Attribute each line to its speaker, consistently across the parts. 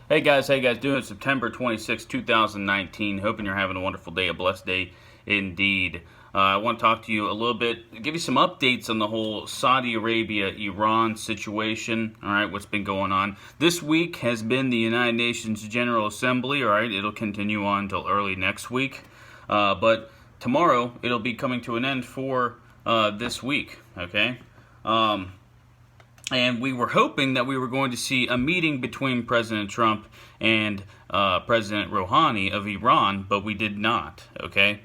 Speaker 1: Hey guys, doing September 26, 2019. Hoping you're having a wonderful day, a blessed day indeed. I want to talk to you a little bit, give you some updates on the whole Saudi Arabia-Iran situation, all right, what's been going on. This week has been the United Nations General Assembly, all right, it'll continue on until early next week. But tomorrow, it'll be coming to an end for this week, okay? And we were hoping that we were going to see a meeting between President Trump and President Rouhani of Iran, but we did not, okay?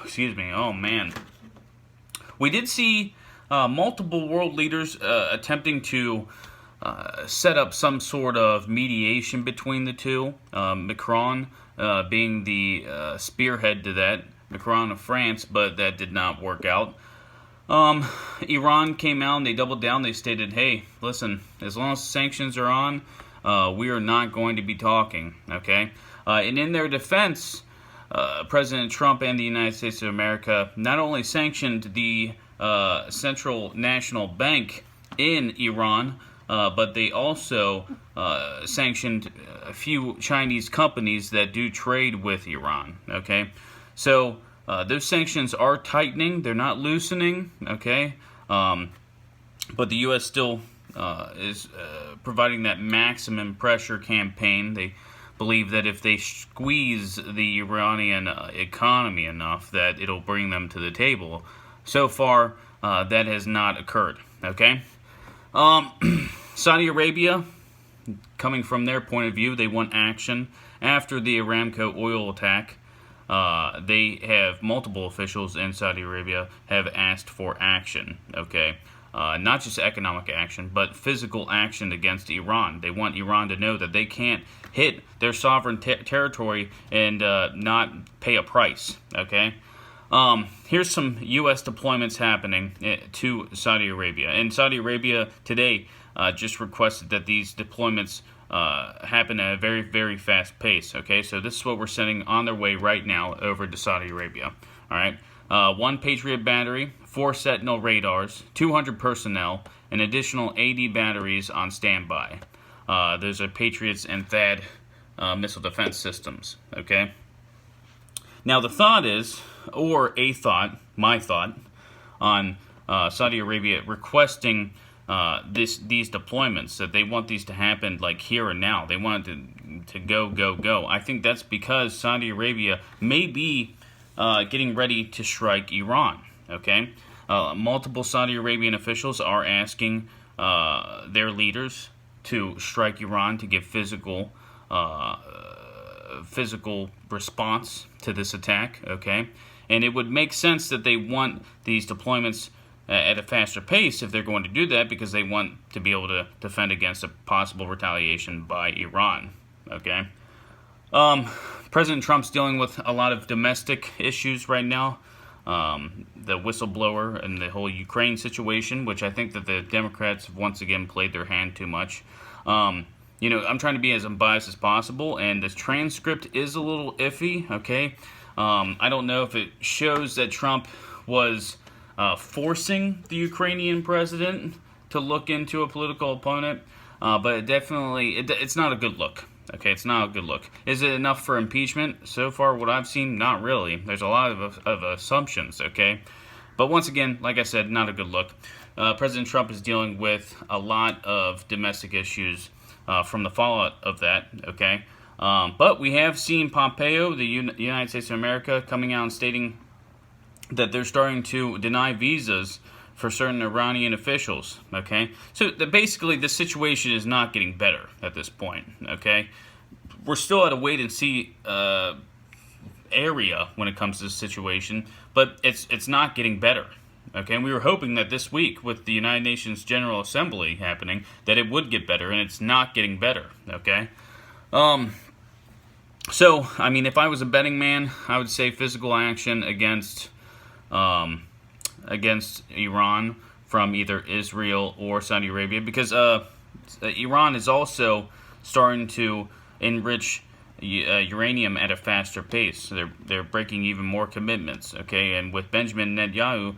Speaker 1: Excuse me, oh man. We did see multiple world leaders attempting to set up some sort of mediation between the two. Macron being the spearhead to that, Macron of France, but that did not work out. Iran came out and they doubled down. They stated, hey, listen, as long as sanctions are on, we are not going to be talking, okay? And in their defense, President Trump and the United States of America not only sanctioned the Central National Bank in Iran, but they also sanctioned a few Chinese companies that do trade with Iran, okay? So those sanctions are tightening. They're not loosening, okay? But the U.S. still is providing that maximum pressure campaign. They believe that if they squeeze the Iranian economy enough, that it'll bring them to the table. So far, that has not occurred, okay? Saudi Arabia, coming from their point of view, they want action. After the Aramco oil attack, they have multiple officials in Saudi Arabia have asked for action, okay? Not just economic action, but physical action against Iran. They want Iran to know that they can't hit their sovereign territory and not pay a price, okay? Here's some U.S. deployments happening to Saudi Arabia. And Saudi Arabia today just requested that these deployments happen at a very, very fast pace, okay? So this is what we're sending on their way right now over to Saudi Arabia, all right? 1 Patriot battery, 4 Sentinel radars, 200 personnel, an additional 80 batteries on standby. Those are Patriots and THAAD missile defense systems, okay? Now the thought is, or a thought, my thought, on Saudi Arabia requesting these deployments, that they want these to happen like here and now. They want it to go. I think that's because Saudi Arabia may be getting ready to strike Iran, okay? Multiple Saudi Arabian officials are asking their leaders to strike Iran to give physical response to this attack, okay? And it would make sense that they want these deployments at a faster pace if they're going to do that, because they want to be able to defend against a possible retaliation by Iran, okay? President Trump's dealing with a lot of domestic issues right now. The whistleblower and the whole Ukraine situation, which I think that the Democrats have once again played their hand too much. You know, I'm trying to be as unbiased as possible, and this transcript is a little iffy, okay? I don't know if it shows that Trump was forcing the Ukrainian president to look into a political opponent, but it's not a good look. Okay, it's not a good look. Is it enough for impeachment? So far, what I've seen, not really. There's a lot of assumptions, okay? But once again, like I said, not a good look. President Trump is dealing with a lot of domestic issues from the fallout of that, okay? But we have seen Pompeo, the United States of America, coming out and stating that they're starting to deny visas for certain Iranian officials, okay? So basically, the situation is not getting better at this point, okay? We're still at a wait-and-see area when it comes to this situation, but it's not getting better, okay? And we were hoping that this week, with the United Nations General Assembly happening, that it would get better, and it's not getting better, okay? So, I mean, if I was a betting man, I would say physical action against Iran from either Israel or Saudi Arabia, because Iran is also starting to enrich uranium at a faster pace. So they're breaking even more commitments, okay? And with Benjamin Netanyahu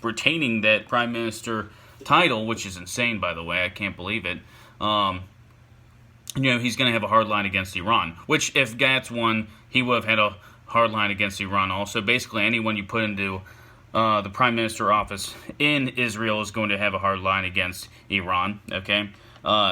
Speaker 1: retaining that prime minister title, which is insane, by the way, I can't believe it, he's going to have a hard line against Iran. Which, if Gantz won, he would have had a hard line against Iran also. Basically, anyone you put into the prime minister office in Israel is going to have a hard line against Iran. Okay,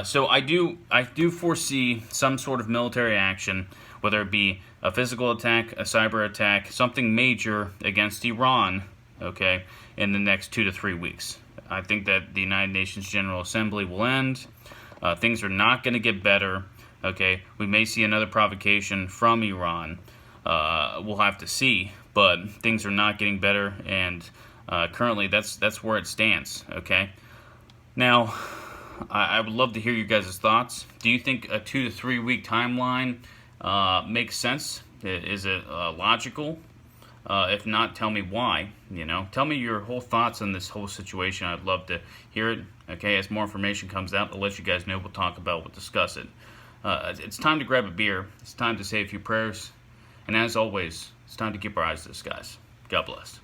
Speaker 1: so I do foresee some sort of military action, whether it be a physical attack, a cyber attack, something major against Iran. Okay, in the next 2 to 3 weeks. I think that the United Nations General Assembly will end. Things are not going to get better. Okay, we may see another provocation from Iran. We'll have to see, but things are not getting better, and currently that's where it stands. Okay, now I would love to hear you guys' thoughts. Do you think a 2 to 3 week timeline makes sense? Is it logical? If not, tell me why. Tell me your whole thoughts on this whole situation. I'd love to hear it. Okay, as more information comes out, I'll let you guys know. We'll talk about, we'll discuss it. It's time to grab a beer. It's time to say a few prayers. And as always, it's time to keep our eyes to the skies. God bless.